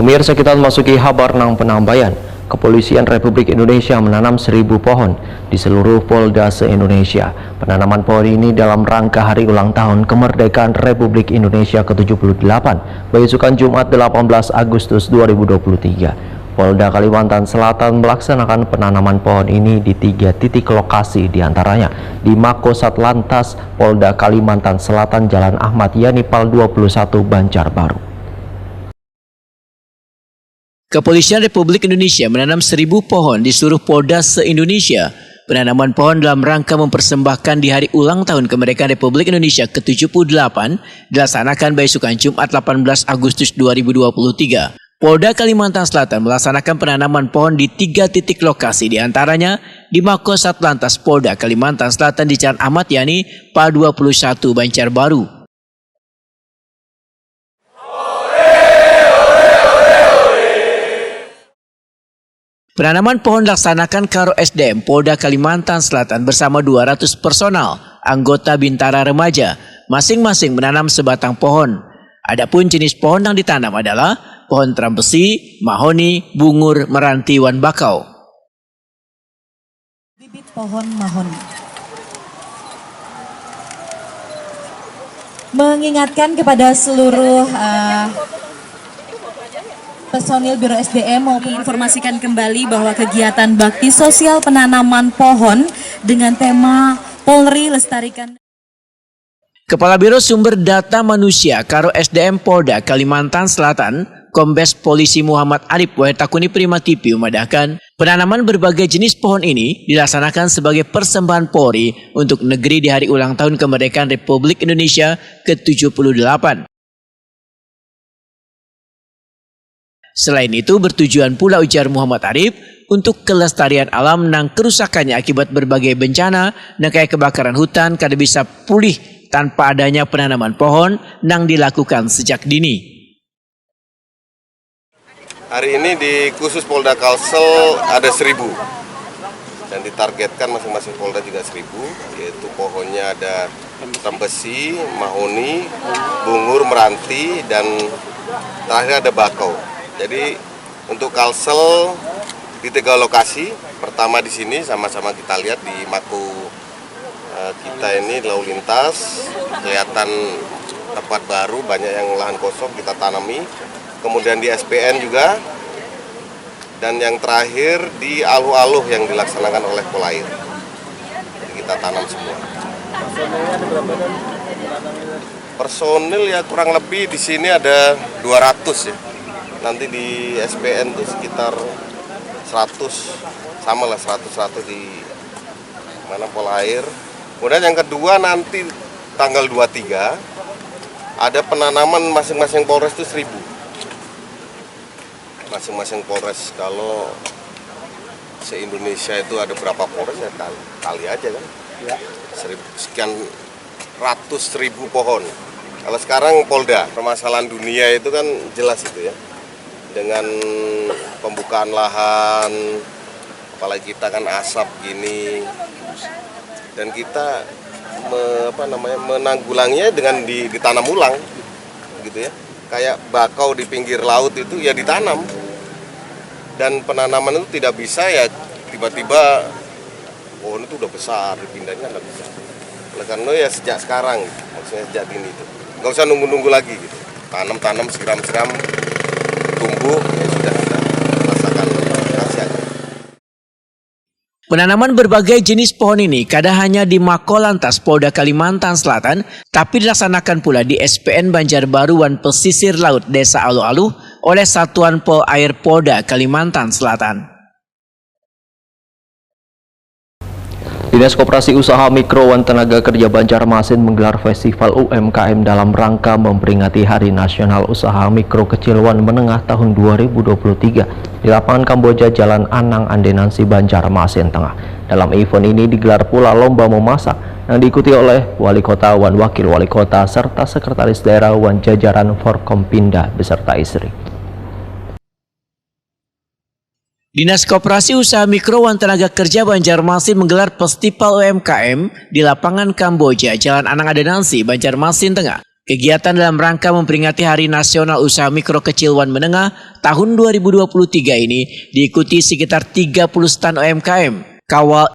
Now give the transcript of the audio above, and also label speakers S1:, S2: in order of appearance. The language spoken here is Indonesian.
S1: Pemirsa, kita memasuki kabar nang penambayan. Kepolisian Republik Indonesia menanam 1000 pohon di seluruh Polda se-Indonesia. Penanaman pohon ini dalam rangka hari ulang tahun kemerdekaan Republik Indonesia ke-78, besukan Jumat 18 Agustus 2023. Polda Kalimantan Selatan melaksanakan penanaman pohon ini di 3 titik lokasi, diantaranya di Mako Satlantas Polda Kalimantan Selatan, Jalan Ahmad Yani Pal 21, Banjarbaru.
S2: Kepolisian Republik Indonesia menanam 1000 pohon di seluruh Polda se-Indonesia. Penanaman pohon dalam rangka mempersembahkan di hari ulang tahun kemerdekaan Republik Indonesia ke-78 dilaksanakan besukan Jumat 18 Agustus 2023. Polda Kalimantan Selatan melaksanakan penanaman pohon di 3 titik lokasi, diantaranya di Mako Satlantas Polda Kalimantan Selatan di Jalan Ahmad Yani Pal 21, Banjarbaru. Penanaman pohon dilaksanakan Karo SDM Polda Kalimantan Selatan bersama 200 personal anggota Bintara Remaja, masing-masing menanam sebatang pohon. Adapun jenis pohon yang ditanam adalah pohon trambesi, mahoni, bungur, meranti, wan bakau.
S3: Bibit pohon mahoni. Mengingatkan kepada seluruh personil Biro SDM maupun informasikan kembali bahwa kegiatan bakti sosial penanaman pohon dengan tema Polri Lestarikan.
S2: Kepala Biro Sumber Data Manusia Karo SDM Polda Kalimantan Selatan, Kombes Polisi Muhammad Arif Wahetakuni Primatipi memadahkan penanaman berbagai jenis pohon ini dilaksanakan sebagai persembahan Polri untuk negeri di hari ulang tahun kemerdekaan Republik Indonesia ke-78. Selain itu bertujuan pula, ujar Muhammad Arif, untuk kelestarian alam nang kerusakannya akibat berbagai bencana nang kayak kebakaran hutan kada bisa pulih tanpa adanya penanaman pohon nang dilakukan sejak dini.
S4: Hari ini di khusus Polda Kalsel ada 1000 dan ditargetkan masing-masing Polda juga 1000, yaitu pohonnya ada trambesi, mahoni, bungur, meranti, dan terakhir ada bakau. Jadi untuk Kalsel di 3 lokasi, pertama di sini sama-sama kita lihat di Mako kita ini lalu lintas, kelihatan tempat baru, banyak yang lahan kosong kita tanami. Kemudian di SPN juga, dan yang terakhir di aluh-aluh yang dilaksanakan oleh Polair. Jadi kita tanam semua. Personil ya kurang lebih di sini ada 200 ya. Nanti di SPN tuh sekitar 100, sama lah 100 di mana Polair. Kemudian yang kedua nanti tanggal 23 ada penanaman masing-masing Polres itu 1000. Masing-masing Polres, kalau se-Indonesia itu ada berapa Polres ya kali aja kan. Ya. Sekian ratus ribu pohon. Kalau sekarang Polda, permasalahan dunia itu kan jelas itu ya. Dengan pembukaan lahan, apalagi kita kan asap gini, dan kita menanggulanginya dengan ditanam ulang, gitu ya. Kayak bakau di pinggir laut itu ya ditanam, dan penanaman itu tidak bisa ya tiba-tiba pohon itu udah besar dipindahnya, nggak bisa. Oleh karena ya sejak sekarang, maksudnya sejak dini itu, nggak usah nunggu-nunggu lagi gitu. Tanam siram-siram, tumbuh, ya sudah kita rasakan hasilnya.
S2: Penanaman berbagai jenis pohon ini kada hanya di Mako Lantas Polda Kalimantan Selatan, tapi dilaksanakan pula di SPN Banjarbaru wan Pesisir Laut Desa Aluh-Aluh oleh Satuan Pol Air Polda Kalimantan Selatan.
S1: Dinas Koperasi Usaha Mikro wan Tenaga Kerja Banjarmasin menggelar festival UMKM dalam rangka memperingati Hari Nasional Usaha Mikro Kecil wan Menengah tahun 2023 di lapangan Kamboja Jalan Anang Andenansi Banjarmasin Tengah. Dalam event ini digelar pula lomba memasak yang diikuti oleh Wali Kota wan Wakil Wali Kota serta Sekretaris Daerah wan jajaran Forkompinda beserta istri.
S2: Dinas Koperasi Usaha Mikro wan Tenaga Kerja Banjarmasin menggelar festival UMKM di lapangan Kamboja Jalan Anang Andenansi Banjarmasin Tengah. Kegiatan dalam rangka memperingati Hari Nasional Usaha Mikro Kecil Wan Menengah tahun 2023 ini diikuti sekitar 30 stan UMKM. Kawal